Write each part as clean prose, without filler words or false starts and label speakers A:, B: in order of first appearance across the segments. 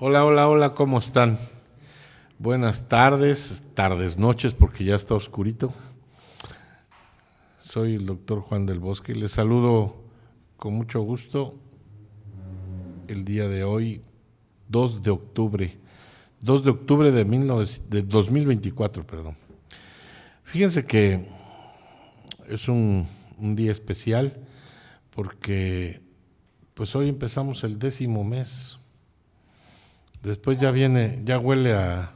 A: Hola, hola, hola, ¿cómo están? Buenas tardes, noches, porque ya está oscurito. Soy el doctor Juan del Bosque y les saludo con mucho gusto el día de hoy, 2 de octubre. 2 de octubre de 2024, perdón. Fíjense que es un día especial porque pues hoy empezamos el 10º mes. Después ya viene, ya huele a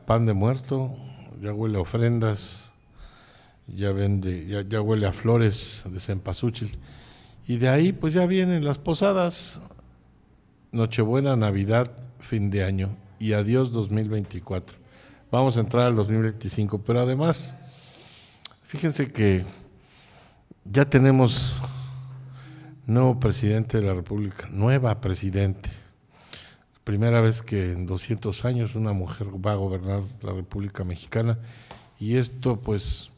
A: pan de muerto, ya huele a ofrendas, ya huele a flores de cempasúchil. Y de ahí pues ya vienen las posadas, Nochebuena, Navidad, fin de año y adiós 2024. Vamos a entrar al 2025, pero además, fíjense que ya tenemos nuevo presidente de la República, nueva presidente. Primera vez que en 200 años una mujer va a gobernar la República Mexicana, y esto pues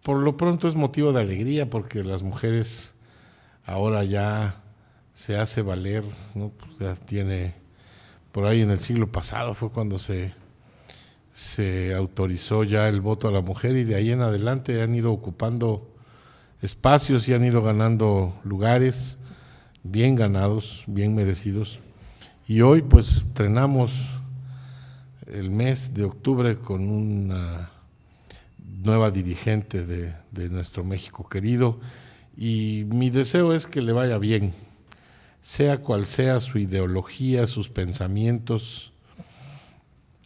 A: por lo pronto es motivo de alegría porque las mujeres ahora ya se hace valer, ¿no? Pues ya tiene, por ahí en el siglo pasado fue cuando se autorizó ya el voto a la mujer, y de ahí en adelante han ido ocupando espacios y han ido ganando lugares bien ganados, bien merecidos. Y hoy pues estrenamos el mes de octubre con una nueva dirigente de nuestro México querido, y mi deseo es que le vaya bien, sea cual sea su ideología, sus pensamientos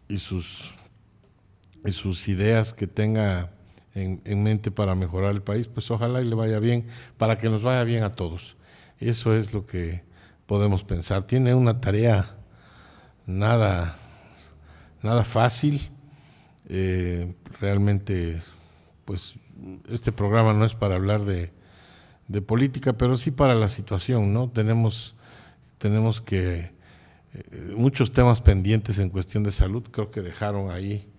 A: y sus ideas que tenga en mente para mejorar el país, pues ojalá y le vaya bien, para que nos vaya bien a todos. Eso es lo que podemos pensar. Tiene una tarea nada fácil. Realmente, pues este programa no es para hablar de política, pero sí para la situación, ¿no? Tenemos que muchos temas pendientes en cuestión de salud. Creo que dejaron ahí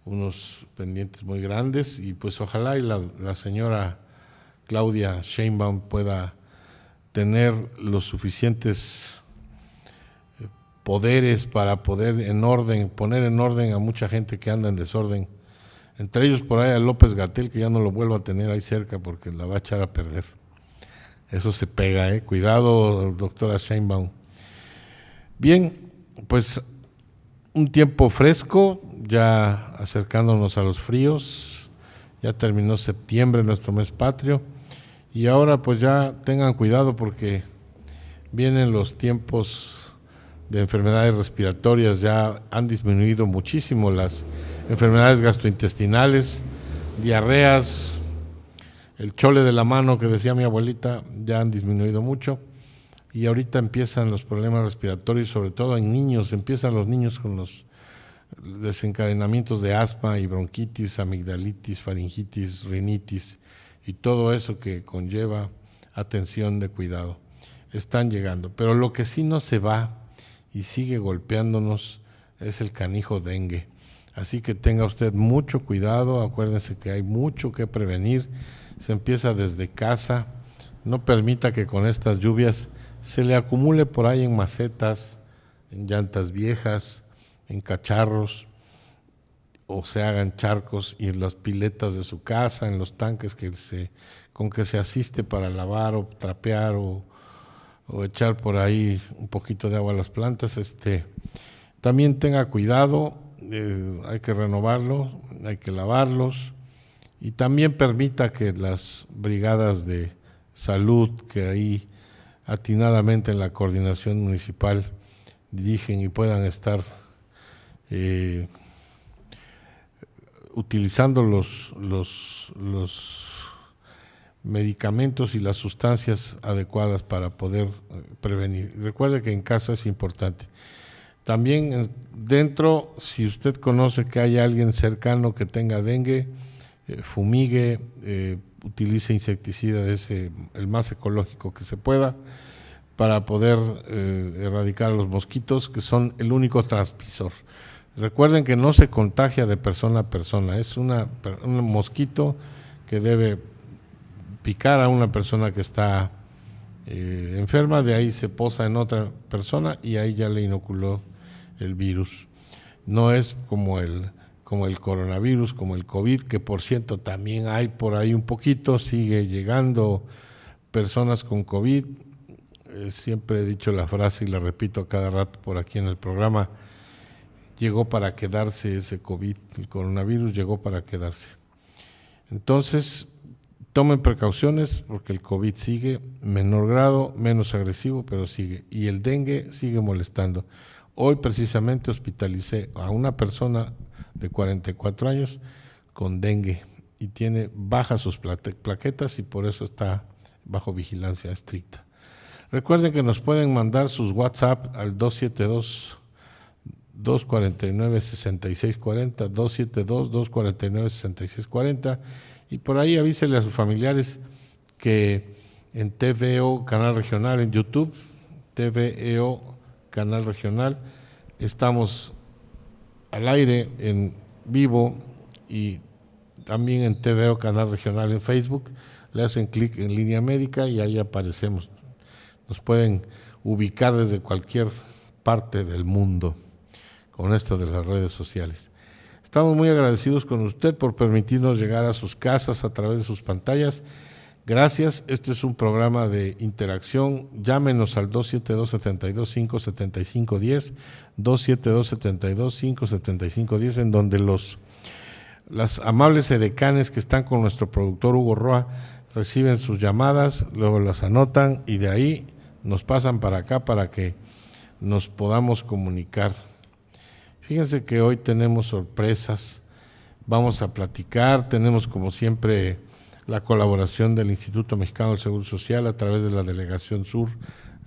A: unos pendientes muy grandes, y pues ojalá y la señora Claudia Sheinbaum pueda tener los suficientes poderes para poder poner en orden a mucha gente que anda en desorden. Entre ellos por ahí a López-Gatell, que ya no lo vuelva a tener ahí cerca porque la va a echar a perder. Eso se pega, Cuidado, doctora Sheinbaum. Bien, pues un tiempo fresco, ya acercándonos a los fríos. Ya terminó septiembre, nuestro mes patrio, y ahora pues ya tengan cuidado porque vienen los tiempos de enfermedades respiratorias. Ya han disminuido muchísimo las enfermedades gastrointestinales, diarreas, el chole de la mano que decía mi abuelita, ya han disminuido mucho, y ahorita empiezan los problemas respiratorios, sobre todo en niños. Empiezan los niños con los desencadenamientos de asma y bronquitis, amigdalitis, faringitis, rinitis y todo eso que conlleva atención de cuidado. Están llegando, pero lo que sí no se va y sigue golpeándonos es el canijo dengue. Así que tenga usted mucho cuidado, acuérdense que hay mucho que prevenir, se empieza desde casa. No permita que con estas lluvias se le acumule por ahí en macetas, en llantas viejas, en cacharros, o se hagan charcos y en las piletas de su casa, en los tanques con que se asiste para lavar o trapear o echar por ahí un poquito de agua a las plantas. También tenga cuidado, hay que renovarlos, hay que lavarlos, y también permita que las brigadas de salud que ahí atinadamente en la coordinación municipal dirigen y puedan estar utilizando los medicamentos y las sustancias adecuadas para poder prevenir. Recuerde que en casa es importante. También dentro, si usted conoce que hay alguien cercano que tenga dengue, fumigue, utilice insecticida el más ecológico que se pueda, para poder erradicar a los mosquitos, que son el único transmisor. Recuerden que no se contagia de persona a persona, es un mosquito que debe picar a una persona que está enferma, de ahí se posa en otra persona y ahí ya le inoculó el virus. No es como el coronavirus, como el COVID, que por cierto también hay por ahí un poquito, sigue llegando personas con COVID. Siempre he dicho la frase y la repito cada rato por aquí en el programa: llegó para quedarse ese COVID, el coronavirus llegó para quedarse. Entonces, tomen precauciones porque el COVID sigue, menor grado, menos agresivo, pero sigue. Y el dengue sigue molestando. Hoy precisamente hospitalicé a una persona de 44 años con dengue y tiene bajas sus plaquetas y por eso está bajo vigilancia estricta. Recuerden que nos pueden mandar sus WhatsApp al 272-249-6640, 272-249-6640, y por ahí avísele a sus familiares que en TVO Canal Regional, en YouTube, TVO Canal Regional, estamos al aire en vivo, y también en TVO Canal Regional en Facebook. Le hacen clic en Línea Médica y ahí aparecemos. Nos pueden ubicar desde cualquier parte del mundo con esto de las redes sociales. Estamos muy agradecidos con usted por permitirnos llegar a sus casas a través de sus pantallas. Gracias. Esto es un programa de interacción. Llámenos al 272-72-575-10, 272-72-575-10, en donde las amables edecanes que están con nuestro productor Hugo Roa reciben sus llamadas, luego las anotan y de ahí nos pasan para acá para que nos podamos comunicar. Fíjense que hoy tenemos sorpresas, vamos a platicar, tenemos como siempre la colaboración del Instituto Mexicano del Seguro Social a través de la Delegación Sur,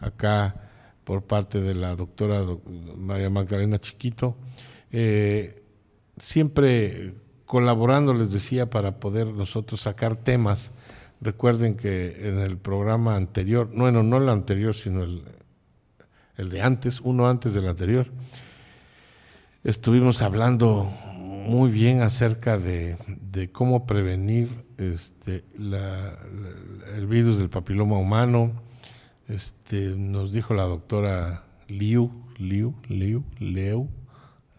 A: acá por parte de la doctora María Magdalena Chiquito, siempre colaborando, les decía, para poder nosotros sacar temas. Recuerden que en el programa anterior, bueno, no el anterior, sino el de antes, uno antes del anterior, estuvimos hablando muy bien acerca de cómo prevenir el virus del papiloma humano. Nos dijo la doctora Liu,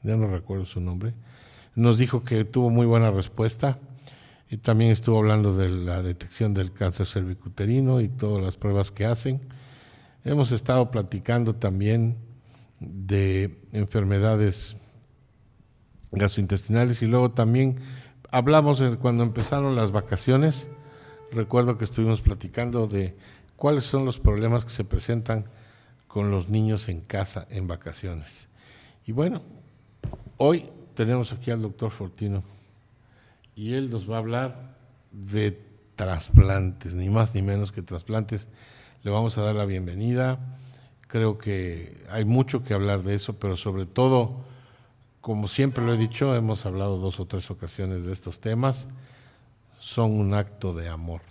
A: ya no recuerdo su nombre, nos dijo que tuvo muy buena respuesta. Y también estuvo hablando de la detección del cáncer cervicuterino y todas las pruebas que hacen. Hemos estado platicando también de enfermedades gastrointestinales y luego también hablamos cuando empezaron las vacaciones. Recuerdo que estuvimos platicando de cuáles son los problemas que se presentan con los niños en casa en vacaciones. Y bueno, hoy tenemos aquí al doctor Fortino y él nos va a hablar de trasplantes, ni más ni menos que trasplantes. Le vamos a dar la bienvenida. Creo que hay mucho que hablar de eso, pero sobre todo, como siempre lo he dicho, hemos hablado 2 o 3 ocasiones de estos temas, son un acto de amor.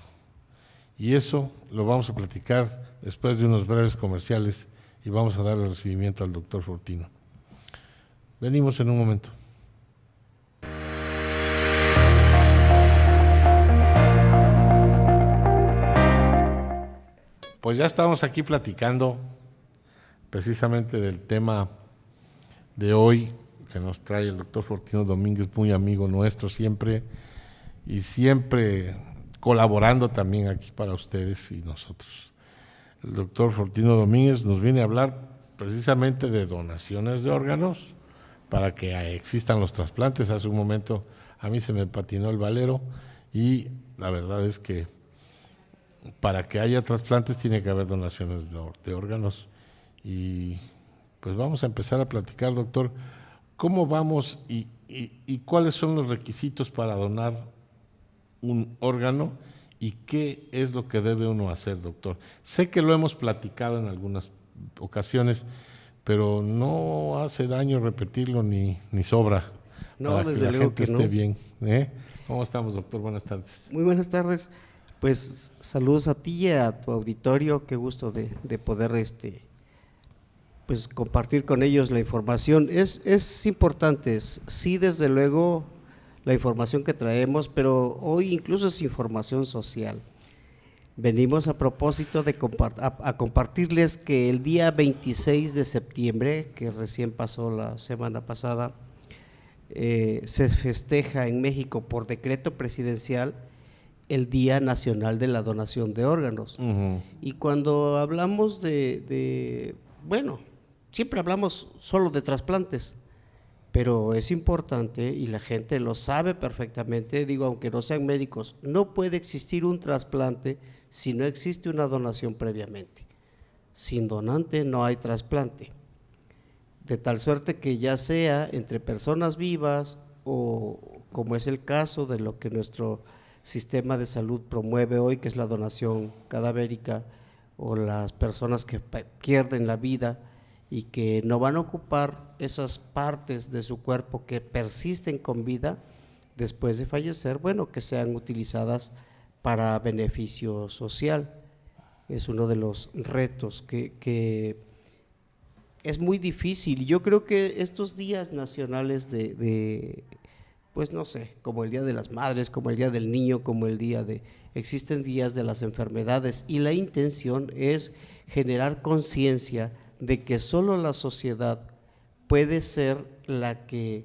A: Y eso lo vamos a platicar después de unos breves comerciales y vamos a darle recibimiento al doctor Fortino. Venimos en un momento. Pues ya estamos aquí platicando precisamente del tema de hoy que nos trae el doctor Fortino Domínguez, muy amigo nuestro siempre, y siempre colaborando también aquí para ustedes y nosotros. El doctor Fortino Domínguez nos viene a hablar precisamente de donaciones de órganos para que existan los trasplantes. Hace un momento a mí se me patinó el valero y la verdad es que para que haya trasplantes tiene que haber donaciones de órganos. Y pues vamos a empezar a platicar, doctor, ¿cómo vamos y cuáles son los requisitos para donar un órgano y qué es lo que debe uno hacer, doctor? Sé que lo hemos platicado en algunas ocasiones, pero no hace daño repetirlo ni sobra.
B: No,
A: para
B: desde
A: que la
B: luego
A: gente
B: que
A: esté
B: no.
A: bien. ¿Cómo estamos, doctor? Buenas tardes.
B: Muy buenas tardes. Pues saludos a ti y a tu auditorio. Qué gusto de poder pues compartir con ellos la información. Es importante, sí, desde luego, la información que traemos, pero hoy incluso es información social. Venimos a propósito de compartirles que el día 26 de septiembre, que recién pasó la semana pasada, se festeja en México por decreto presidencial el Día Nacional de la Donación de Órganos. Y cuando hablamos bueno, siempre hablamos solo de trasplantes, pero es importante y la gente lo sabe perfectamente, digo, aunque no sean médicos, no puede existir un trasplante si no existe una donación previamente. Sin donante no hay trasplante. De tal suerte que ya sea entre personas vivas o como es el caso de lo que nuestro sistema de salud promueve hoy, que es la donación cadavérica, o las personas que pierden la vida y que no van a ocupar esas partes de su cuerpo que persisten con vida después de fallecer, bueno, que sean utilizadas para beneficio social. Es uno de los retos que es muy difícil. Yo creo que estos días nacionales pues no sé, como el Día de las Madres, como el Día del Niño, como el día existen días de las enfermedades, y la intención es generar conciencia de que solo la sociedad puede ser la que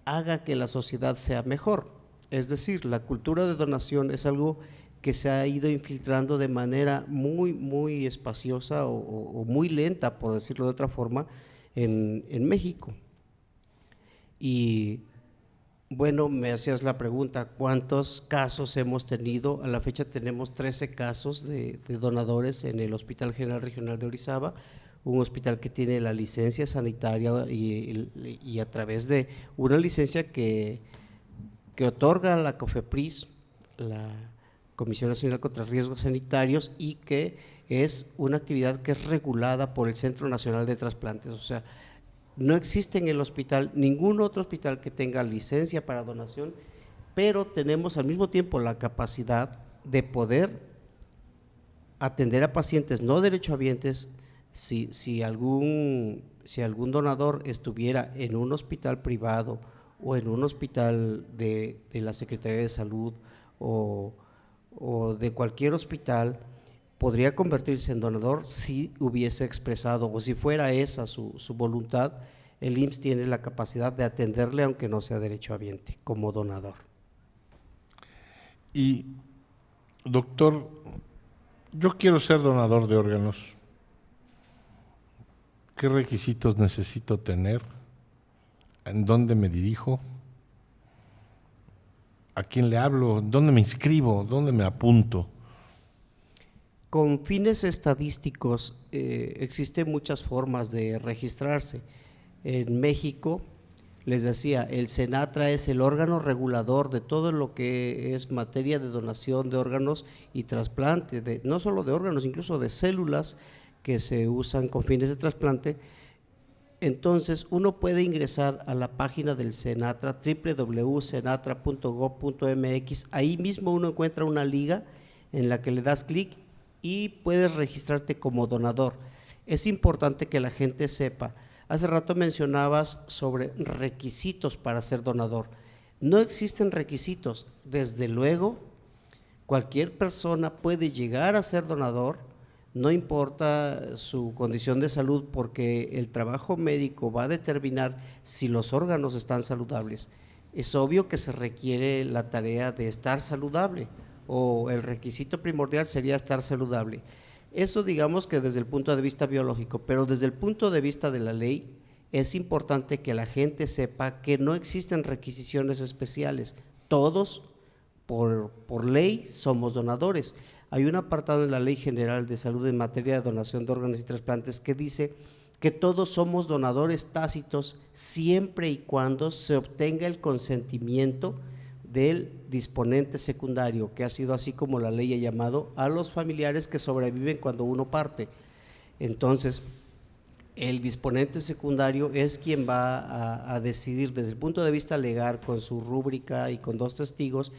B: haga que la sociedad sea mejor. Es decir, la cultura de donación es algo que se ha ido infiltrando de manera muy espaciosa o muy lenta, por decirlo de otra forma, en México. Y bueno, me hacías la pregunta, ¿cuántos casos hemos tenido? A la fecha tenemos 13 casos de donadores en el Hospital General Regional de Orizaba, un hospital que tiene la licencia sanitaria y a través de una licencia que otorga la COFEPRIS, la Comisión Nacional contra Riesgos Sanitarios, y que es una actividad que es regulada por el Centro Nacional de Trasplantes. O sea, no existe en el hospital ningún otro hospital que tenga licencia para donación, pero tenemos al mismo tiempo la capacidad de poder atender a pacientes no derechohabientes. Si algún donador estuviera en un hospital privado o en un hospital de la Secretaría de Salud o de cualquier hospital, podría convertirse en donador si hubiese expresado, o si fuera esa su voluntad. El IMSS tiene la capacidad de atenderle aunque no sea derechohabiente, como donador.
A: Y, doctor, yo quiero ser donador de órganos. ¿Qué requisitos necesito tener? ¿En dónde me dirijo? ¿A quién le hablo? ¿Dónde me inscribo? ¿Dónde me apunto?
B: Con fines estadísticos, existen muchas formas de registrarse. En México, les decía, el SENATRA es el órgano regulador de todo lo que es materia de donación de órganos y trasplante, no solo de órganos, incluso de células que se usan con fines de trasplante. Entonces, uno puede ingresar a la página del SENATRA, www.senatra.gov.mx. Ahí mismo uno encuentra una liga en la que le das clic y puedes registrarte como donador. Es importante que la gente sepa. Hace rato mencionabas sobre requisitos para ser donador. No existen requisitos. Desde luego, cualquier persona puede llegar a ser donador, no importa su condición de salud, porque el trabajo médico va a determinar si los órganos están saludables. Es obvio que se requiere la tarea de estar saludable, o el requisito primordial sería estar saludable. Eso digamos que desde el punto de vista biológico, pero desde el punto de vista de la ley es importante que la gente sepa que no existen requisiciones especiales. Todos por ley somos donadores. Hay un apartado en la Ley General de Salud en materia de donación de órganos y trasplantes que dice que todos somos donadores tácitos siempre y cuando se obtenga el consentimiento del disponente secundario, que ha sido así como la ley ha llamado a los familiares que sobreviven cuando uno parte. Entonces, el disponente secundario es quien va a decidir desde el punto de vista legal, con su rúbrica y con 2 testigos,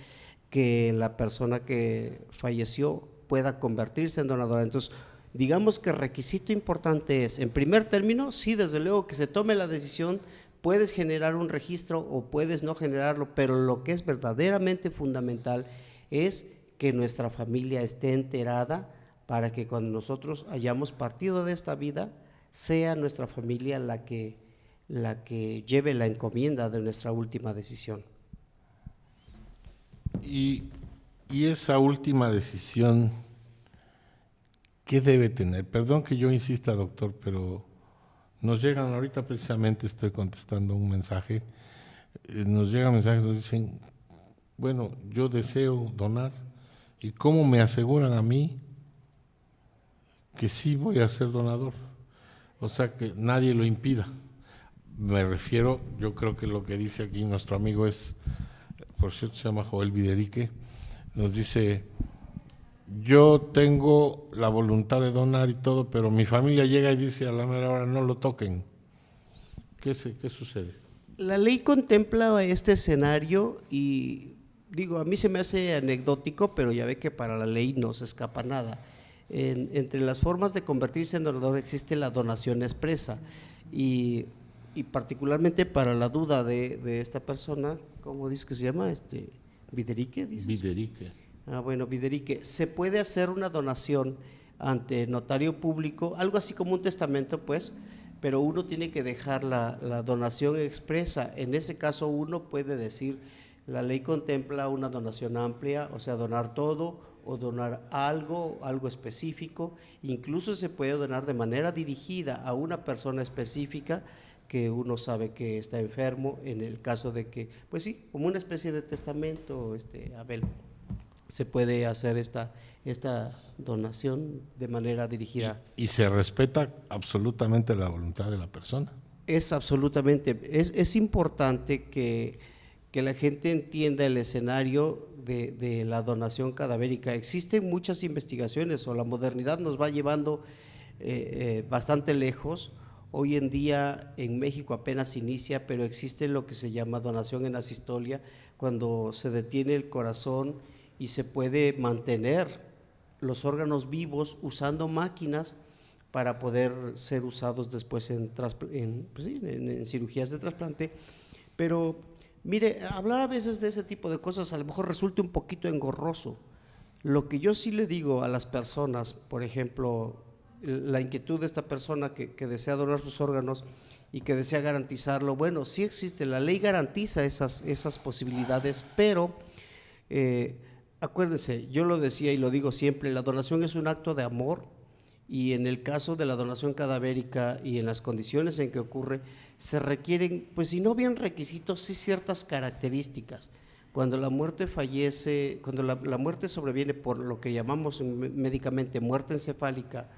B: que la persona que falleció pueda convertirse en donadora. Entonces, digamos que el requisito importante es, en primer término, sí, desde luego que se tome la decisión, puedes generar un registro o puedes no generarlo, pero lo que es verdaderamente fundamental es que nuestra familia esté enterada para que cuando nosotros hayamos partido de esta vida, sea nuestra familia la que lleve la encomienda de nuestra última decisión.
A: Y esa última decisión, ¿qué debe tener? Perdón que yo insista, doctor, pero nos llegan, ahorita precisamente estoy contestando un mensaje, nos llegan mensajes, nos dicen, bueno, yo deseo donar, ¿y cómo me aseguran a mí que sí voy a ser donador? O sea, que nadie lo impida. Me refiero, yo creo que lo que dice aquí nuestro amigo es, por cierto se llama Joel Viderique, nos dice, yo tengo la voluntad de donar y todo, pero mi familia llega y dice a la mera hora no lo toquen. ¿Qué sucede?
B: La ley contempla este escenario y digo, a mí se me hace anecdótico, pero ya ve que para la ley no se escapa nada. Entre las formas de convertirse en donador existe la donación expresa y particularmente para la duda de esta persona, ¿cómo dice que se llama? ¿Viderique?
A: Viderique.
B: Bueno, Viderique, se puede hacer una donación ante notario público, algo así como un testamento, pues, pero uno tiene que dejar la donación expresa. En ese caso uno puede decir, la ley contempla una donación amplia, o sea, donar todo o donar algo específico, incluso se puede donar de manera dirigida a una persona específica que uno sabe que está enfermo, en el caso de que, pues sí, como una especie de testamento, Abel, se puede hacer esta donación de manera dirigida.
A: ¿Y se respeta absolutamente la voluntad de la persona?
B: Es absolutamente, es importante que la gente entienda el escenario de la donación cadavérica. Existen muchas investigaciones, o la modernidad nos va llevando bastante lejos. Hoy en día en México apenas inicia, pero existe lo que se llama donación en asistolia, cuando se detiene el corazón y se puede mantener los órganos vivos usando máquinas para poder ser usados después en cirugías de trasplante. Pero mire, hablar a veces de ese tipo de cosas a lo mejor resulta un poquito engorroso. Lo que yo sí le digo a las personas, por ejemplo, la inquietud de esta persona que desea donar sus órganos y que desea garantizarlo, bueno, sí existe, la ley garantiza esas posibilidades, pero acuérdense, yo lo decía y lo digo siempre, la donación es un acto de amor, y en el caso de la donación cadavérica y en las condiciones en que ocurre, se requieren, pues si no bien requisitos, sí ciertas características. Cuando la muerte fallece, cuando la muerte sobreviene por lo que llamamos médicamente muerte encefálica,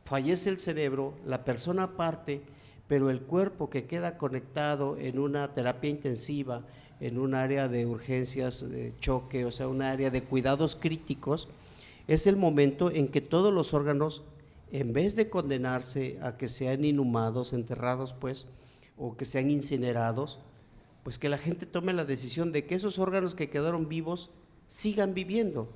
B: fallece el cerebro, la persona parte, pero el cuerpo que queda conectado en una terapia intensiva, en un área de urgencias, de choque, o sea, un área de cuidados críticos, es el momento en que todos los órganos, en vez de condenarse a que sean inhumados, enterrados, pues, o que sean incinerados, pues que la gente tome la decisión de que esos órganos que quedaron vivos sigan viviendo.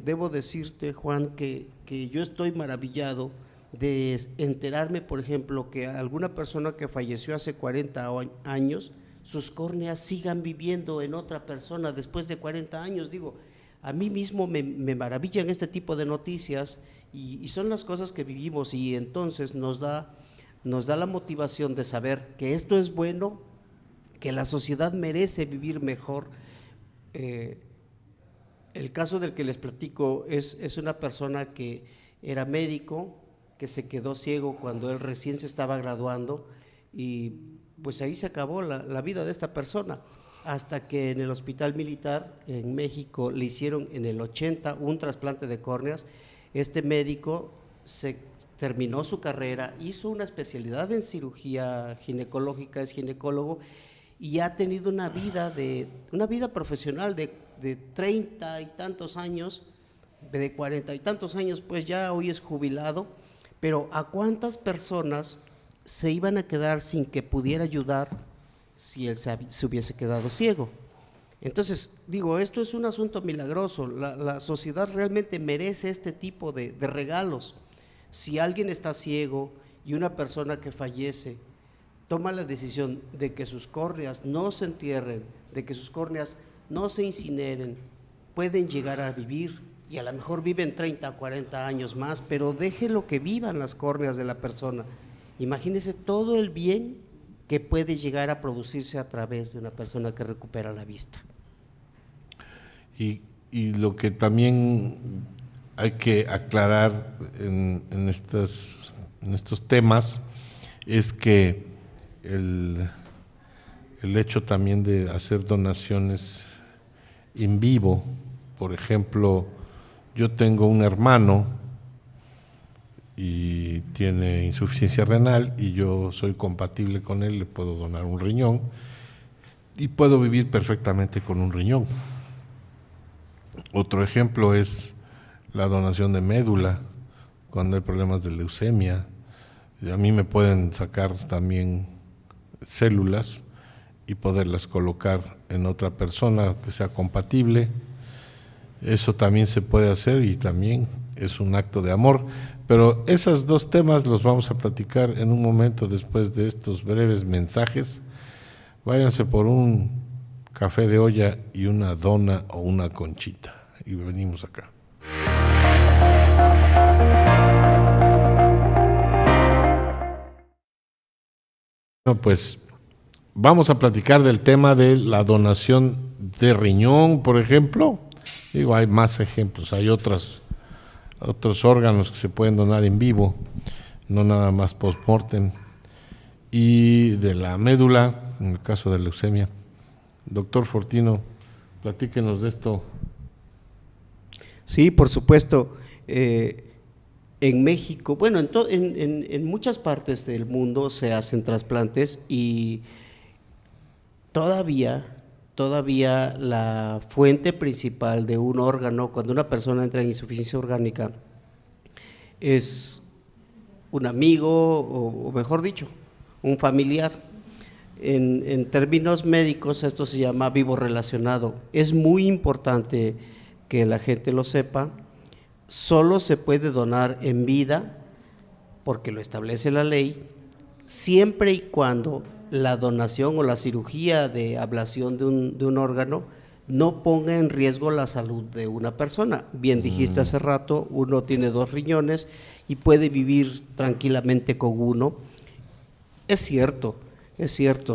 B: Debo decirte, Juan, que yo estoy maravillado de enterarme, por ejemplo, que alguna persona que falleció hace 40 años, sus córneas sigan viviendo en otra persona después de 40 años. Digo, a mí mismo me maravillan este tipo de noticias y son las cosas que vivimos, y entonces nos da la motivación de saber que esto es bueno, que la sociedad merece vivir mejor. El caso del que les platico es una persona que era médico, que se quedó ciego cuando él recién se estaba graduando, y pues ahí se acabó la vida de esta persona, hasta que en el hospital militar en México le hicieron en el 80 un trasplante de córneas. Este médico terminó su carrera, hizo una especialidad en cirugía ginecológica, es ginecólogo, y ha tenido una vida profesional de 30 y tantos años, de 40 y tantos años, pues ya hoy es jubilado. Pero ¿a cuántas personas se iban a quedar sin que pudiera ayudar si él se hubiese quedado ciego? Entonces, digo, esto es un asunto milagroso. La sociedad realmente merece este tipo de regalos. Si alguien está ciego y una persona que fallece toma la decisión de que sus córneas no se entierren, de que sus córneas no se incineren, pueden llegar a vivir, y a lo mejor viven 30, 40 años más, pero déjelo que vivan las córneas de la persona. Imagínese todo el bien que puede llegar a producirse a través de una persona que recupera la vista.
A: Y lo que también hay que aclarar en estos temas es que el hecho también de hacer donaciones en vivo, por ejemplo, yo tengo un hermano y tiene insuficiencia renal y yo soy compatible con él, le puedo donar un riñón y puedo vivir perfectamente con un riñón. Otro ejemplo es la donación de médula, cuando hay problemas de leucemia. A mí me pueden sacar también células y poderlas colocar en otra persona que sea compatible. Eso también se puede hacer y también es un acto de amor. Pero esos dos temas los vamos a platicar en un momento después de estos breves mensajes. Váyanse por un café de olla y una dona o una conchita y venimos acá. Bueno, pues vamos a platicar del tema de la donación de riñón, por ejemplo. Digo, hay más ejemplos, hay otros órganos que se pueden donar en vivo, no nada más post-mortem. Y de la médula, en el caso de leucemia. Doctor Fortino, platíquenos de esto.
B: Sí, por supuesto. En México, bueno, en muchas partes del mundo se hacen trasplantes y todavía la fuente principal de un órgano, cuando una persona entra en insuficiencia orgánica, es un amigo o mejor dicho, un familiar. En términos médicos esto se llama vivo relacionado. Es muy importante que la gente lo sepa. Solo se puede donar en vida, porque lo establece la ley, siempre y cuando la donación o la cirugía de ablación de un órgano no ponga en riesgo la salud de una persona. Bien dijiste hace rato, uno tiene 2 riñones y puede vivir tranquilamente con uno. Es cierto,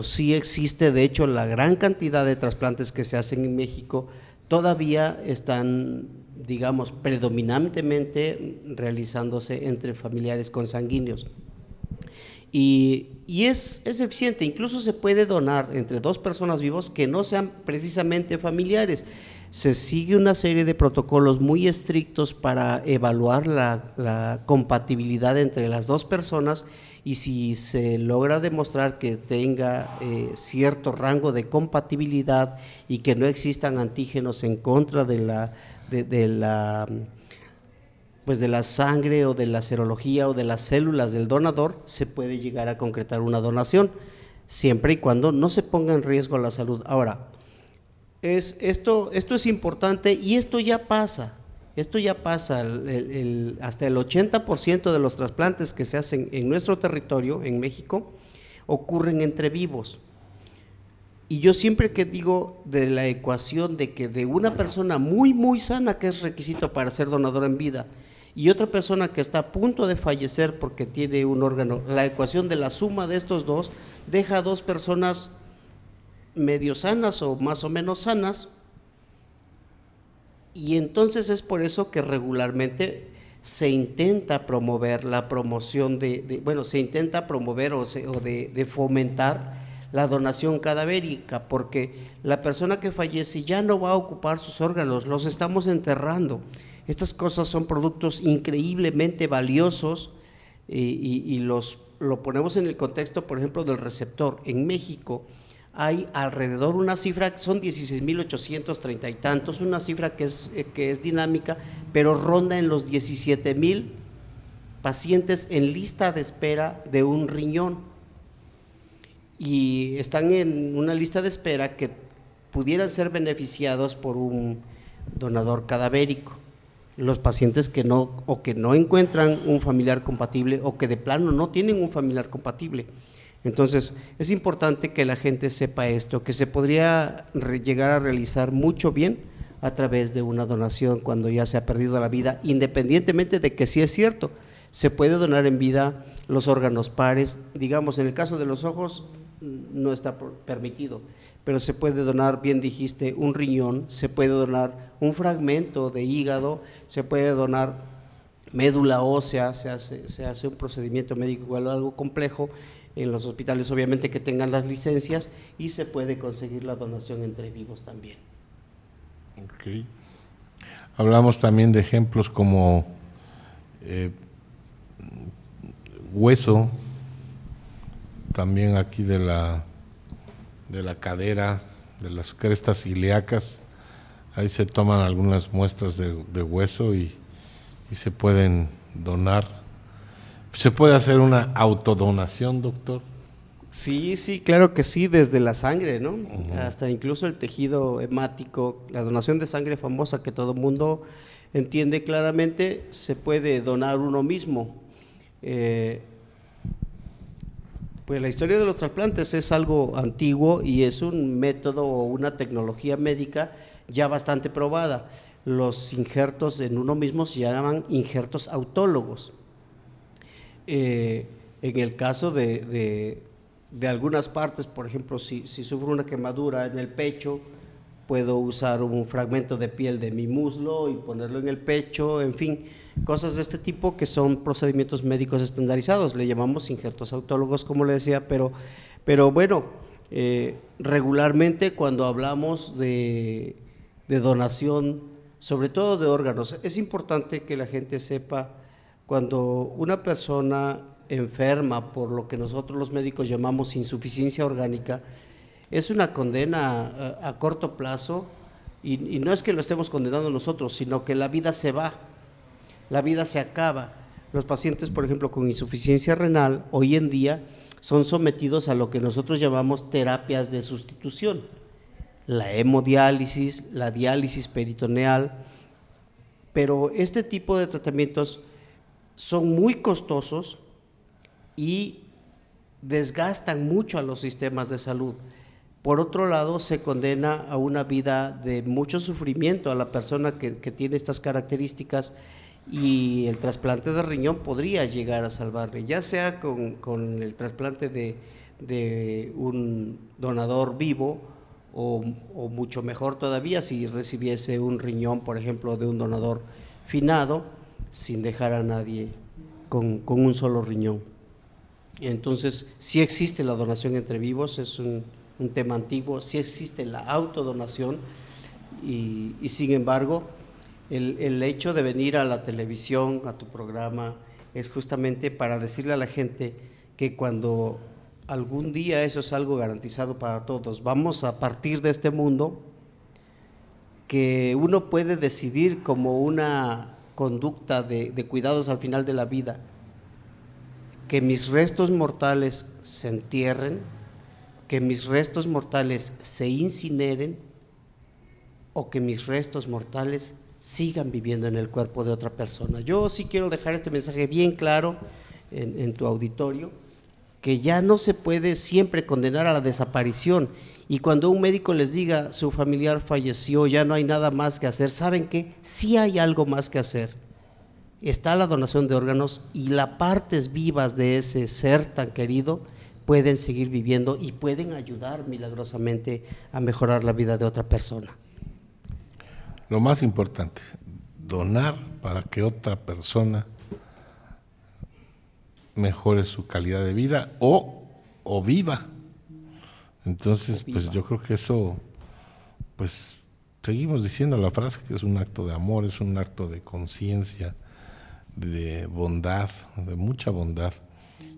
B: sí existe, de hecho, la gran cantidad de trasplantes que se hacen en México todavía están, digamos, predominantemente realizándose entre familiares consanguíneos. Y es eficiente, incluso se puede donar entre 2 personas vivas que no sean precisamente familiares. Se sigue una serie de protocolos muy estrictos para evaluar la compatibilidad entre las 2 personas, y si se logra demostrar que tenga cierto rango de compatibilidad y que no existan antígenos en contra de la sangre o de la serología o de las células del donador, se puede llegar a concretar una donación, siempre y cuando no se ponga en riesgo la salud. Ahora, esto es importante y esto ya pasa, hasta el 80% de los trasplantes que se hacen en nuestro territorio, en México, ocurren entre vivos. Y yo siempre que digo de la ecuación de que de una persona muy, muy sana, que es requisito para ser donador en vida, y otra persona que está a punto de fallecer porque tiene un órgano, la ecuación de la suma de estos dos deja a 2 personas medio sanas o más o menos sanas, y entonces es por eso que regularmente se intenta promover la promoción se intenta promover o de fomentar la donación cadavérica, porque la persona que fallece ya no va a ocupar sus órganos, los estamos enterrando. Estas cosas son productos increíblemente valiosos y lo ponemos en el contexto, por ejemplo, del receptor. En México hay alrededor una cifra, son 16,830 y tantos, una cifra que es dinámica, pero ronda en los 17,000 pacientes en lista de espera de un riñón, y están en una lista de espera que pudieran ser beneficiados por un donador cadavérico. Los pacientes que no encuentran un familiar compatible o que de plano no tienen un familiar compatible. Entonces, es importante que la gente sepa esto, que se podría llegar a realizar mucho bien a través de una donación cuando ya se ha perdido la vida, independientemente de que sí es cierto, se puede donar en vida los órganos pares, digamos en el caso de los ojos no está permitido, pero se puede donar, bien dijiste, un riñón, se puede donar un fragmento de hígado, se puede donar médula ósea, se hace un procedimiento médico igual algo complejo en los hospitales obviamente que tengan las licencias, y se puede conseguir la donación entre vivos también.
A: Okay. Hablamos también de ejemplos como hueso, también aquí de la cadera, de las crestas ilíacas, ahí se toman algunas muestras de hueso y se pueden donar. ¿Se puede hacer una autodonación, doctor?
B: Sí, claro que sí, desde la sangre, ¿no? Hasta incluso el tejido hemático, la donación de sangre famosa que todo el mundo entiende claramente, se puede donar uno mismo. Pues la historia de los trasplantes es algo antiguo y es un método o una tecnología médica ya bastante probada. Los injertos en uno mismo se llaman injertos autólogos. En el caso de algunas partes, por ejemplo, si sufro una quemadura en el pecho, puedo usar un fragmento de piel de mi muslo y ponerlo en el pecho, en fin, cosas de este tipo que son procedimientos médicos estandarizados, le llamamos injertos autólogos, como le decía, pero bueno, regularmente cuando hablamos de donación, sobre todo de órganos, es importante que la gente sepa, cuando una persona enferma por lo que nosotros los médicos llamamos insuficiencia orgánica, es una condena a corto plazo, y no es que lo estemos condenando nosotros, sino que la vida se va, la vida se acaba. Los pacientes, por ejemplo, con insuficiencia renal, hoy en día son sometidos a lo que nosotros llamamos terapias de sustitución, la hemodiálisis, la diálisis peritoneal, pero este tipo de tratamientos son muy costosos y desgastan mucho a los sistemas de salud. Por otro lado, se condena a una vida de mucho sufrimiento a la persona que tiene estas características, y el trasplante de riñón podría llegar a salvarle, ya sea con el trasplante de un donador vivo o mucho mejor todavía si recibiese un riñón, por ejemplo, de un donador finado, sin dejar a nadie con un solo riñón. Entonces, sí existe la donación entre vivos, es un tema antiguo, sí existe la autodonación, y sin embargo, el hecho de venir a la televisión, a tu programa, es justamente para decirle a la gente que cuando algún día, eso es algo garantizado para todos, vamos a partir de este mundo, que uno puede decidir como una conducta de cuidados al final de la vida, que mis restos mortales se entierren, que mis restos mortales se incineren, o que mis restos mortales sigan viviendo en el cuerpo de otra persona. Yo sí quiero dejar este mensaje bien claro en tu auditorio, que ya no se puede siempre condenar a la desaparición, y cuando un médico les diga su familiar falleció, ya no hay nada más que hacer, ¿saben qué? Sí hay algo más que hacer. Está la donación de órganos, y las partes vivas de ese ser tan querido pueden seguir viviendo y pueden ayudar milagrosamente a mejorar la vida de otra persona.
A: Lo más importante, donar para que otra persona mejore su calidad de vida o viva. Entonces, pues yo creo que eso, pues seguimos diciendo la frase que es un acto de amor, es un acto de conciencia, de bondad, de mucha bondad.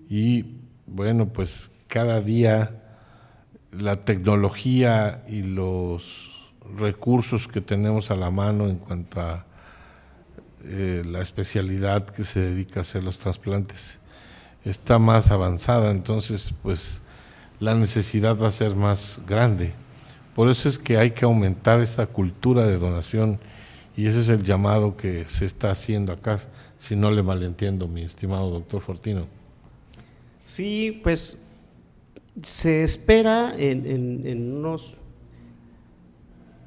A: Y bueno, pues cada día la tecnología y los recursos que tenemos a la mano en cuanto a la especialidad que se dedica a hacer los trasplantes está más avanzada, entonces pues la necesidad va a ser más grande. Por eso es que hay que aumentar esta cultura de donación, y ese es el llamado que se está haciendo acá, si no le malentiendo, mi estimado doctor Fortino.
B: Sí, pues se espera en unos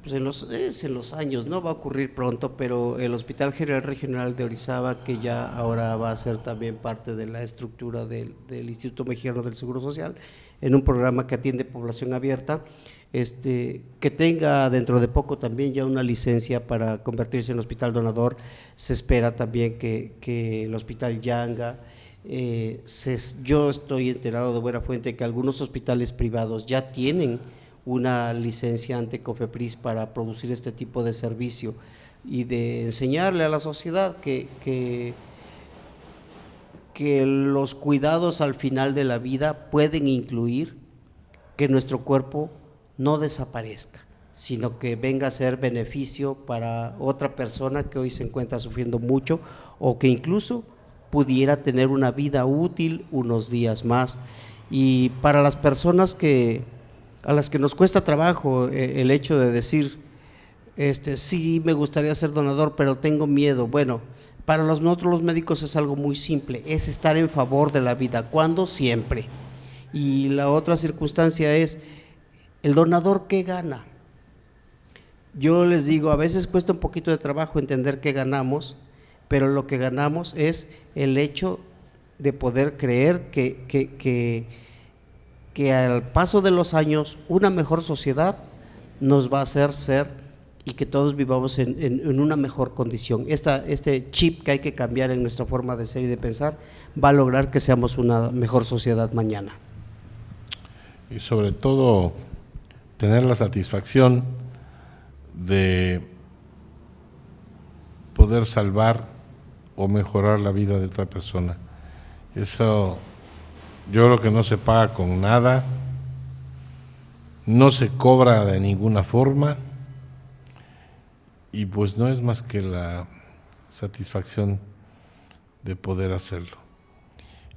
B: pues es en los años, no va a ocurrir pronto, pero el Hospital General Regional de Orizaba, que ya ahora va a ser también parte de la estructura del Instituto Mexicano del Seguro Social, en un programa que atiende población abierta, que tenga dentro de poco también ya una licencia para convertirse en hospital donador. Se espera también que el Hospital Yanga, yo estoy enterado de buena fuente que algunos hospitales privados ya tienen una licencia ante COFEPRIS para producir este tipo de servicio y de enseñarle a la sociedad que los cuidados al final de la vida pueden incluir que nuestro cuerpo no desaparezca, sino que venga a ser beneficio para otra persona que hoy se encuentra sufriendo mucho o que incluso pudiera tener una vida útil unos días más. Y para las personas a las que nos cuesta trabajo el hecho de decir, sí me gustaría ser donador, pero tengo miedo. Bueno, para nosotros los médicos es algo muy simple, es estar en favor de la vida. ¿Cuándo? Siempre. Y la otra circunstancia es, ¿el donador qué gana? Yo les digo, a veces cuesta un poquito de trabajo entender qué ganamos, pero lo que ganamos es el hecho de poder creer que al paso de los años una mejor sociedad nos va a hacer ser y que todos vivamos en una mejor condición. Este chip que hay que cambiar en nuestra forma de ser y de pensar va a lograr que seamos una mejor sociedad mañana.
A: Y sobre todo tener la satisfacción de poder salvar o mejorar la vida de otra persona. Eso yo creo que no se paga con nada, no se cobra de ninguna forma y pues no es más que la satisfacción de poder hacerlo.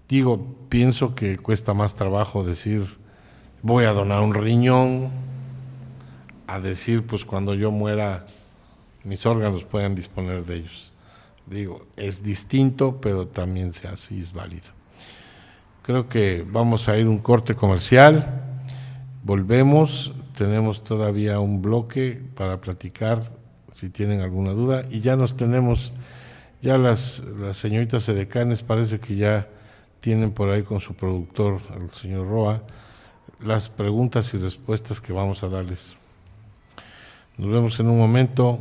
A: Digo, pienso que cuesta más trabajo decir voy a donar un riñón a decir pues cuando yo muera mis órganos puedan disponer de ellos. Digo, es distinto, pero también se hace y es válido. Creo que vamos a ir un corte comercial, volvemos, tenemos todavía un bloque para platicar si tienen alguna duda y ya las señoritas edecanes parece que ya tienen por ahí con su productor, el señor Roa, las preguntas y respuestas que vamos a darles. Nos vemos en un momento,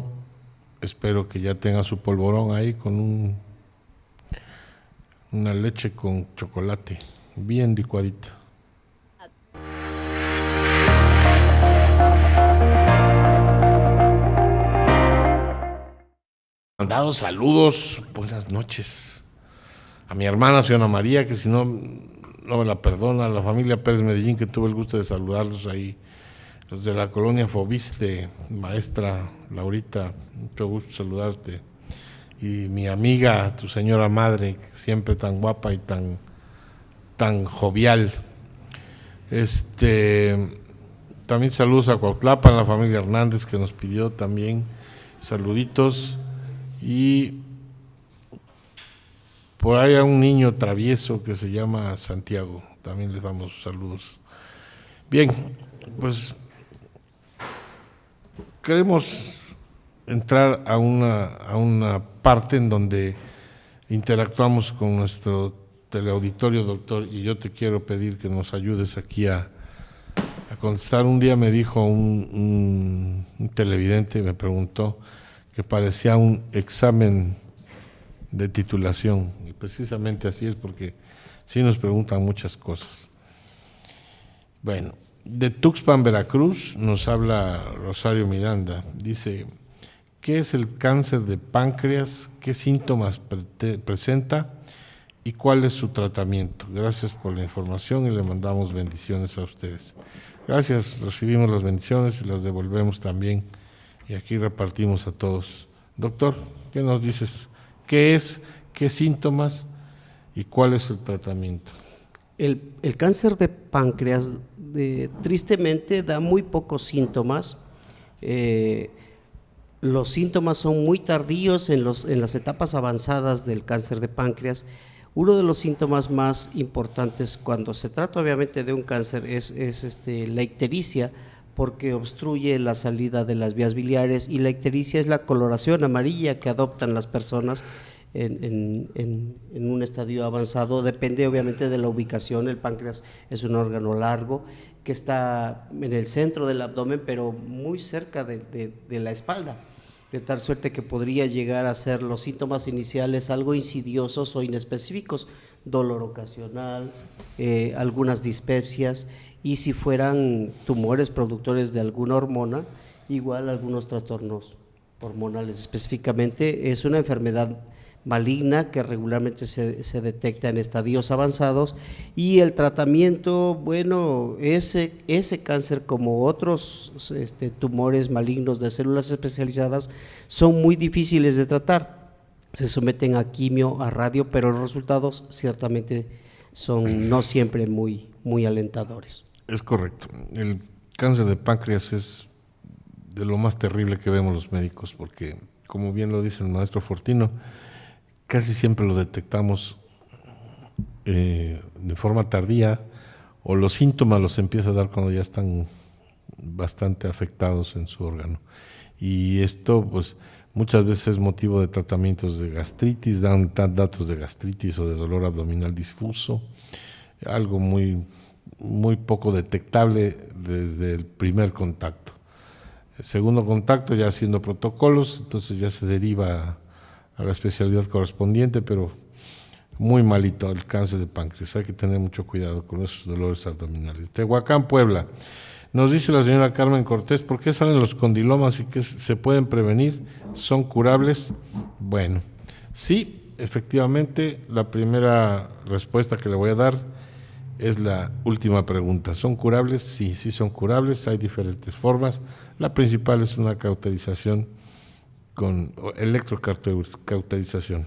A: espero que ya tenga su polvorón ahí con una leche con chocolate, bien licuadita. Mandados saludos, buenas noches a mi hermana señora María, que si no me la perdona, a la familia Pérez Medellín, que tuve el gusto de saludarlos ahí, los de la colonia Fobiste, maestra Laurita, mucho gusto saludarte, y mi amiga, tu señora madre, siempre tan guapa y tan jovial. También saludos a Cuautlapan, la familia Hernández, que nos pidió también saluditos, y por ahí a un niño travieso que se llama Santiago, también les damos saludos. Bien, pues queremos entrar a una parte en donde interactuamos con nuestro teleauditorio, doctor, y yo te quiero pedir que nos ayudes aquí a contestar. Un día me dijo un televidente, me preguntó que parecía un examen de titulación, y precisamente así es, porque sí nos preguntan muchas cosas. Bueno, de Tuxpan, Veracruz, nos habla Rosario Miranda, dice, ¿qué es el cáncer de páncreas? ¿Qué síntomas presenta? ¿Y cuál es su tratamiento? Gracias por la información y le mandamos bendiciones a ustedes. Gracias, recibimos las bendiciones y las devolvemos también, y aquí repartimos a todos. Doctor, ¿qué nos dices? ¿Qué es? ¿Qué síntomas? ¿Y cuál es el tratamiento?
B: El cáncer de páncreas tristemente da muy pocos síntomas. Los síntomas son muy tardíos en las etapas avanzadas del cáncer de páncreas. Uno de los síntomas más importantes cuando se trata obviamente de un cáncer es la ictericia porque obstruye la salida de las vías biliares, y la ictericia es la coloración amarilla que adoptan las personas en un estadio avanzado. Depende obviamente de la ubicación. El páncreas es un órgano largo que está en el centro del abdomen, pero muy cerca de la espalda, de tal suerte que podría llegar a ser los síntomas iniciales algo insidiosos o inespecíficos, dolor ocasional, algunas dispepsias, y si fueran tumores productores de alguna hormona, igual algunos trastornos hormonales. Específicamente es una enfermedad maligna que regularmente se detecta en estadios avanzados, y el tratamiento, bueno, ese cáncer, como otros tumores malignos de células especializadas, son muy difíciles de tratar. Se someten a quimio, a radio, pero los resultados ciertamente son no siempre muy alentadores.
A: Es correcto. El cáncer de páncreas es de lo más terrible que vemos los médicos, porque, como bien lo dice el maestro Fortino, casi siempre lo detectamos de forma tardía, o los síntomas los empieza a dar cuando ya están bastante afectados en su órgano. Y esto, pues, muchas veces es motivo de tratamientos de gastritis, dan datos de gastritis o de dolor abdominal difuso, algo muy poco detectable desde el primer contacto. El segundo contacto, ya haciendo protocolos, entonces ya se deriva a la especialidad correspondiente, pero muy malito el cáncer de páncreas. Hay que tener mucho cuidado con esos dolores abdominales. Tehuacán, Puebla. Nos dice la señora Carmen Cortés, ¿por qué salen los condilomas y que se pueden prevenir? ¿Son curables? Bueno, sí, efectivamente, la primera respuesta que le voy a dar es la última pregunta. ¿Son curables? Sí, sí son curables. Hay diferentes formas. La principal es una cauterización con electrocauterización.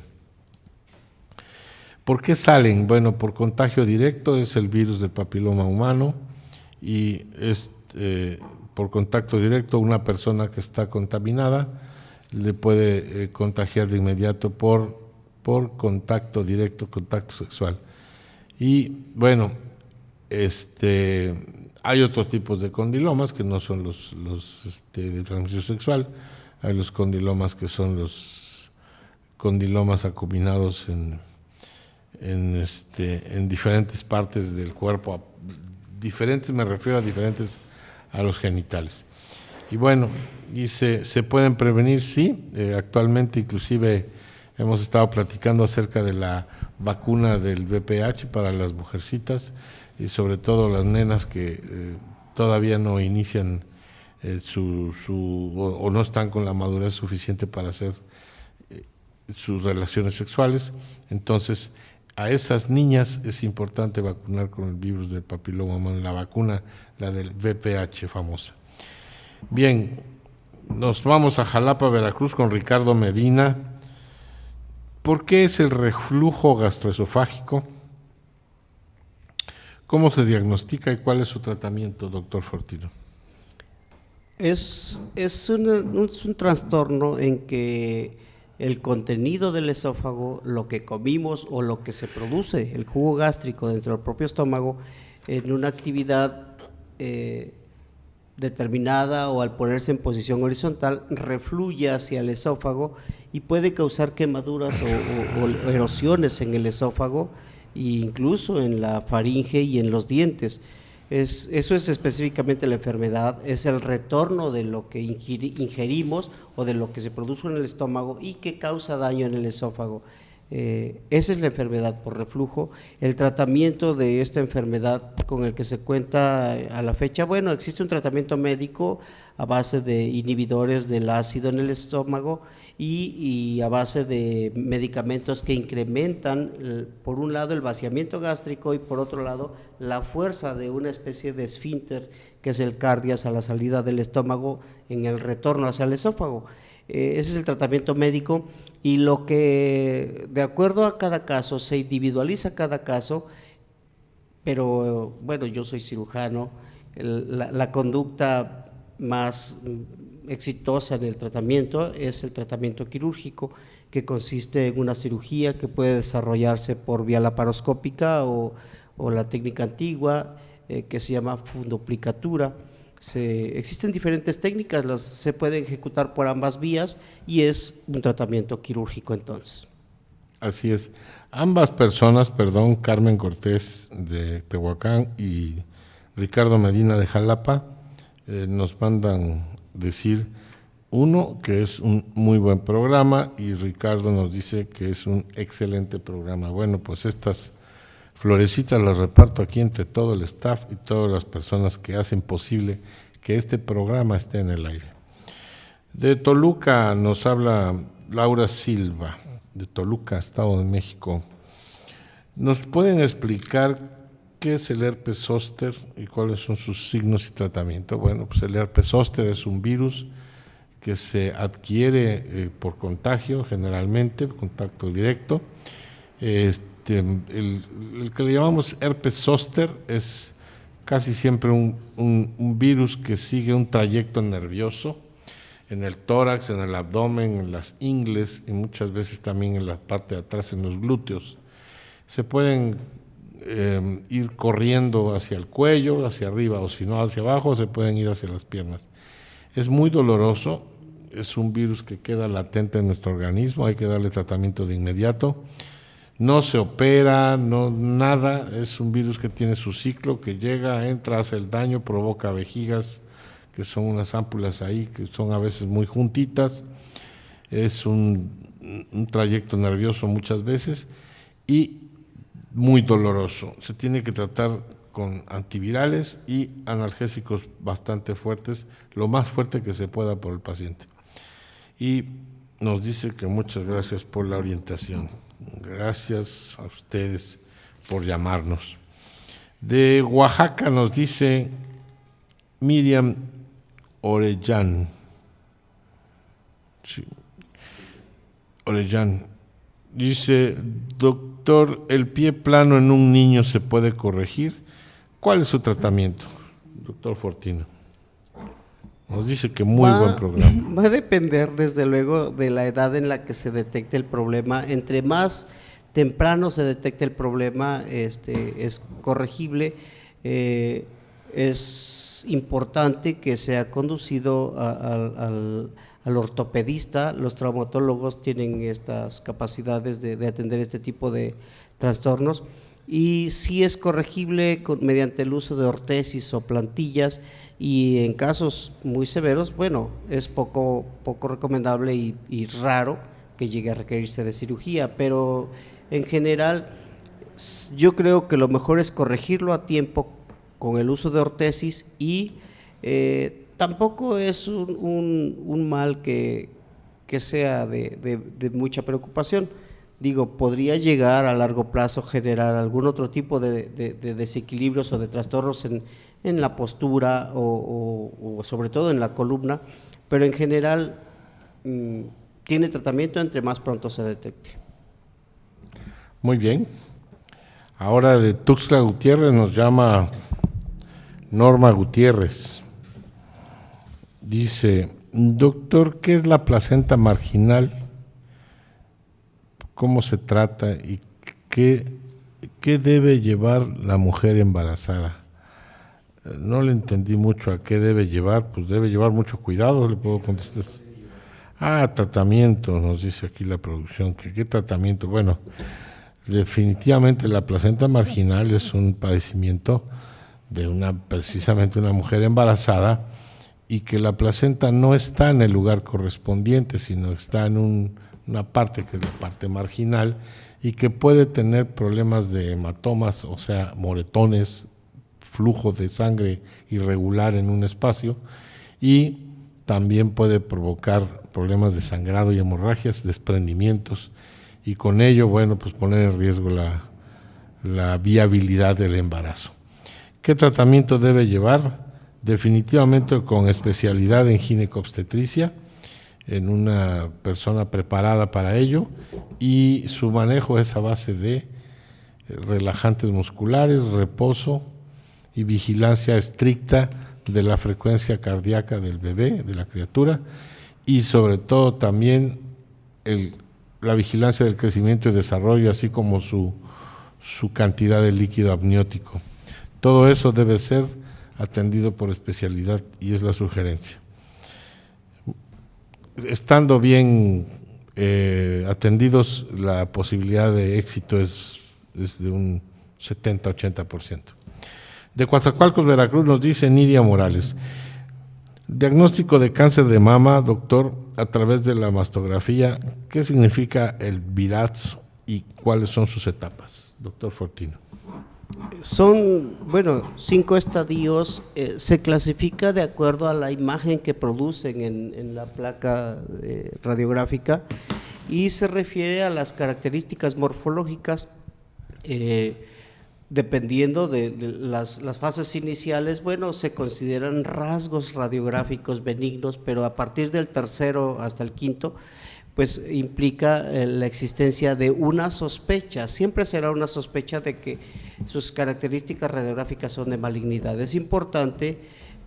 A: ¿Por qué salen? Bueno, por contagio directo, es el virus del papiloma humano, y es por contacto directo. Una persona que está contaminada le puede contagiar de inmediato por contacto directo, contacto sexual. Y bueno, hay otros tipos de condilomas que no son los de transmisión sexual. Hay los condilomas que son los condilomas acuminados en diferentes partes del cuerpo, diferentes, me refiero a diferentes a los genitales. Y bueno, se pueden prevenir, sí. Actualmente inclusive hemos estado platicando acerca de la vacuna del VPH para las mujercitas, y sobre todo las nenas que todavía no inician o no están con la madurez suficiente para hacer sus relaciones sexuales. Entonces, a esas niñas es importante vacunar con el virus del papiloma humano, la vacuna, la del VPH famosa. Bien, nos vamos a Jalapa, Veracruz, con Ricardo Medina. ¿Por qué es el reflujo gastroesofágico? ¿Cómo se diagnostica y cuál es su tratamiento, doctor Fortino?
B: Es un trastorno en que el contenido del esófago, lo que comimos o lo que se produce, el jugo gástrico dentro del propio estómago, en una actividad determinada o al ponerse en posición horizontal, refluye hacia el esófago y puede causar quemaduras o erosiones en el esófago, e incluso en la faringe y en los dientes. Eso es específicamente la enfermedad, es el retorno de lo que ingerimos o de lo que se produce en el estómago y que causa daño en el esófago. Esa es la enfermedad por reflujo. El tratamiento de esta enfermedad con el que se cuenta a la fecha, bueno, existe un tratamiento médico a base de inhibidores del ácido en el estómago y a base de medicamentos que incrementan, por un lado, el vaciamiento gástrico y por otro lado, la fuerza de una especie de esfínter que es el cardias a la salida del estómago en el retorno hacia el esófago. Ese es el tratamiento médico, y lo que, de acuerdo a cada caso, se individualiza cada caso, pero bueno, yo soy cirujano, la conducta más exitosa en el tratamiento es el tratamiento quirúrgico, que consiste en una cirugía que puede desarrollarse por vía laparoscópica o la técnica antigua que se llama fundoplicatura. existen diferentes técnicas, se puede ejecutar por ambas vías y es un tratamiento quirúrgico entonces.
A: Así es. Ambas personas, Carmen Cortés de Tehuacán y Ricardo Medina de Jalapa, nos mandan decir, uno, que es un muy buen programa, y Ricardo nos dice que es un excelente programa. Bueno, pues estas florecitas las reparto aquí entre todo el staff y todas las personas que hacen posible que este programa esté en el aire. De Toluca nos habla Laura Silva, de Toluca, Estado de México. ¿Nos pueden explicar qué es el herpes zóster y cuáles son sus signos y tratamiento? Bueno, pues el herpes zóster es un virus que se adquiere por contagio, generalmente, contacto directo. El que le llamamos herpes zóster es casi siempre un virus que sigue un trayecto nervioso en el tórax, en el abdomen, en las ingles y muchas veces también en la parte de atrás, en los glúteos. Se pueden ir corriendo hacia el cuello, hacia arriba, o si no hacia abajo, se pueden ir hacia las piernas. Es muy doloroso, es un virus que queda latente en nuestro organismo, hay que darle tratamiento de inmediato. No se opera, no nada, es un virus que tiene su ciclo, que llega, entra, hace el daño, provoca vejigas, que son unas ámpulas ahí, que son a veces muy juntitas, es un trayecto nervioso muchas veces y muy doloroso. Se tiene que tratar con antivirales y analgésicos bastante fuertes, lo más fuerte que se pueda por el paciente. Y nos dice que muchas gracias por la orientación. Gracias a ustedes por llamarnos. De Oaxaca nos dice Miriam Orellán. Sí. Orellán. Dice, doctor, ¿el pie plano en un niño se puede corregir? ¿Cuál es su tratamiento? Doctor Fortino. Nos dice que muy buen programa.
B: Va a depender, desde luego, de la edad en la que se detecte el problema. Entre más temprano se detecte el problema, es corregible. Es importante que sea conducido al ortopedista. Los traumatólogos tienen estas capacidades de atender este tipo de trastornos. Y sí es corregible mediante el uso de ortesis o plantillas, y en casos muy severos, bueno, es poco recomendable y raro que llegue a requerirse de cirugía, pero en general yo creo que lo mejor es corregirlo a tiempo con el uso de ortesis y tampoco es un mal que sea de mucha preocupación. Digo, podría llegar a largo plazo a generar algún otro tipo de desequilibrios o de trastornos en la postura o sobre todo en la columna, pero en general tiene tratamiento entre más pronto se detecte.
A: Muy bien. Ahora de Tuxtla Gutiérrez nos llama Norma Gutiérrez. Dice, doctor, ¿qué es la placenta marginal? ¿Cómo se trata y qué debe llevar la mujer embarazada? No le entendí mucho a qué debe llevar, pues debe llevar mucho cuidado, le puedo contestar. Tratamiento, nos dice aquí la producción. ¿Qué tratamiento? Bueno, definitivamente la placenta marginal es un padecimiento de precisamente una mujer embarazada, y que la placenta no está en el lugar correspondiente, sino está en una parte que es la parte marginal, y que puede tener problemas de hematomas, o sea, moretones, flujo de sangre irregular en un espacio, y también puede provocar problemas de sangrado y hemorragias, desprendimientos, y con ello, bueno, pues poner en riesgo la viabilidad del embarazo. ¿Qué tratamiento debe llevar? Definitivamente con especialidad en ginecobstetricia, en una persona preparada para ello, y su manejo es a base de relajantes musculares, reposo y vigilancia estricta de la frecuencia cardíaca del bebé, de la criatura, y sobre todo también la vigilancia del crecimiento y desarrollo, así como su cantidad de líquido amniótico. Todo eso debe ser atendido por especialidad, y es la sugerencia. Estando bien atendidos, la posibilidad de éxito es de un 70-80%. De Coatzacoalcos, Veracruz, nos dice Nidia Morales: diagnóstico de cáncer de mama, doctor, a través de la mastografía. ¿Qué significa el VIRATS y cuáles son sus etapas? Doctor Fortino.
B: Son, 5 estadios. Se clasifica de acuerdo a la imagen que producen en la placa radiográfica, y se refiere a las características morfológicas. Dependiendo de las fases iniciales, se consideran rasgos radiográficos benignos, pero a partir del tercero hasta el quinto, pues implica la existencia de una sospecha. Siempre será una sospecha de que sus características radiográficas son de malignidad. Es importante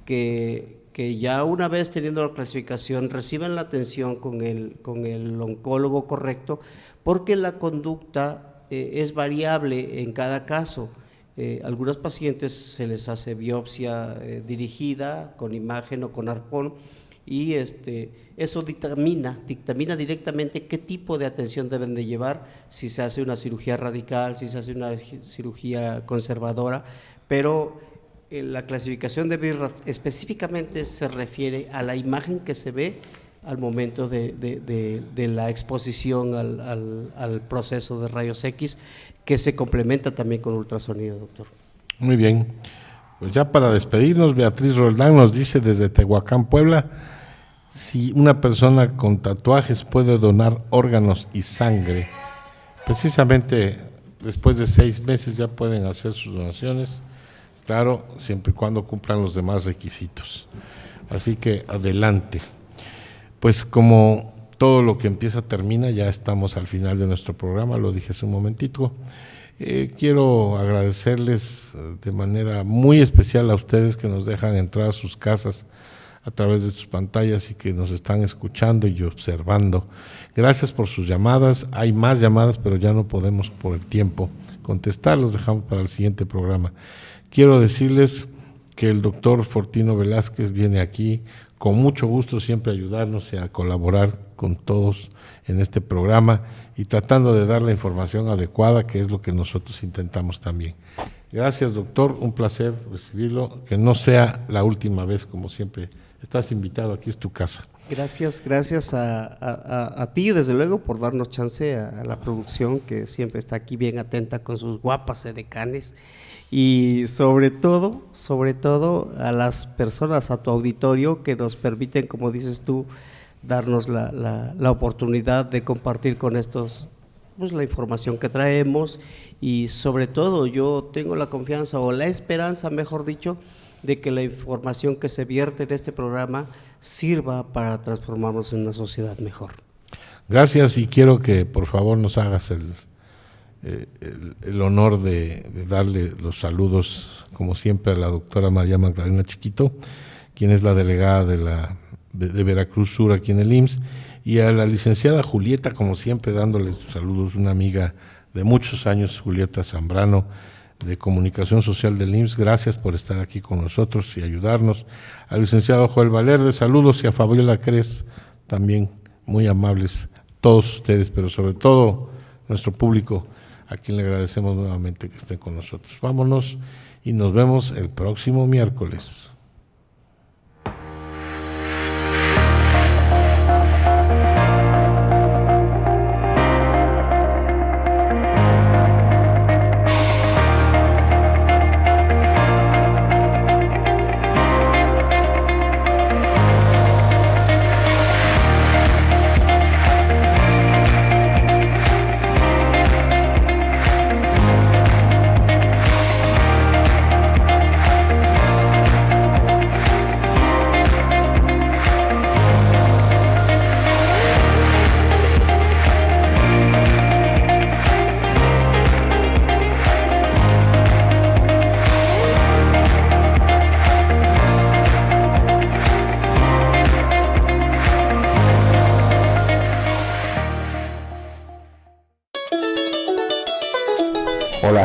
B: que ya una vez teniendo la clasificación reciban la atención con el oncólogo correcto, porque la conducta es variable en cada caso. Algunos pacientes se les hace biopsia dirigida con imagen o con arpón, y eso dictamina directamente qué tipo de atención deben de llevar, si se hace una cirugía radical, si se hace una cirugía conservadora, pero la clasificación de VIRATS específicamente se refiere a la imagen que se ve al momento de la exposición al proceso de rayos X, que se complementa también con ultrasonido, doctor.
A: Muy bien, pues ya para despedirnos, Beatriz Roldán nos dice desde Tehuacán, Puebla, si una persona con tatuajes puede donar órganos y sangre. Precisamente después de 6 meses ya pueden hacer sus donaciones, claro, siempre y cuando cumplan los demás requisitos. Así que adelante. Pues como todo lo que empieza termina, ya estamos al final de nuestro programa, lo dije hace un momentito. Quiero agradecerles de manera muy especial a ustedes que nos dejan entrar a sus casas a través de sus pantallas y que nos están escuchando y observando. Gracias por sus llamadas. Hay más llamadas, pero ya no podemos por el tiempo contestar, los dejamos para el siguiente programa. Quiero decirles que el doctor Fortino Velázquez viene aquí con mucho gusto siempre a ayudarnos y a colaborar con todos en este programa y tratando de dar la información adecuada, que es lo que nosotros intentamos también. Gracias, doctor, un placer recibirlo, que no sea la última vez, como siempre. Estás invitado, aquí es tu casa.
B: Gracias a ti, desde luego, por darnos chance, a la producción, que siempre está aquí bien atenta con sus guapas edecanes, y sobre todo a las personas, a tu auditorio, que nos permiten, como dices tú, darnos la oportunidad de compartir con estos, pues, la información que traemos, y sobre todo yo tengo la confianza o la esperanza, mejor dicho, de que la información que se vierte en este programa sirva para transformarnos en una sociedad mejor.
A: Gracias, y quiero que por favor nos hagas el honor de darle los saludos, como siempre, a la doctora María Magdalena Chiquito, quien es la delegada de Veracruz Sur aquí en el IMSS, y a la licenciada Julieta, como siempre, dándole sus saludos, una amiga de muchos años, Julieta Zambrano, de Comunicación Social del IMSS. Gracias por estar aquí con nosotros y ayudarnos. Al licenciado Joel Valerde, saludos, y a Fabiola Cres, también muy amables todos ustedes, pero sobre todo nuestro público, a quien le agradecemos nuevamente que estén con nosotros. Vámonos y nos vemos el próximo miércoles.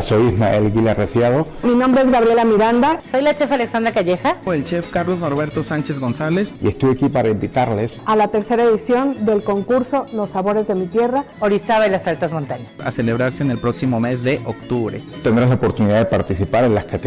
C: soy Ismael Guila Reciado.
D: Mi nombre es Gabriela Miranda.
E: Soy la chef Alexandra Calleja.
F: El chef Carlos Norberto Sánchez González.
C: Y estoy aquí para invitarles
D: a la tercera edición del concurso Los Sabores de mi Tierra,
E: Orizaba y las Altas Montañas.
F: A celebrarse en el próximo mes de octubre.
C: Tendrás la oportunidad de participar en las categorías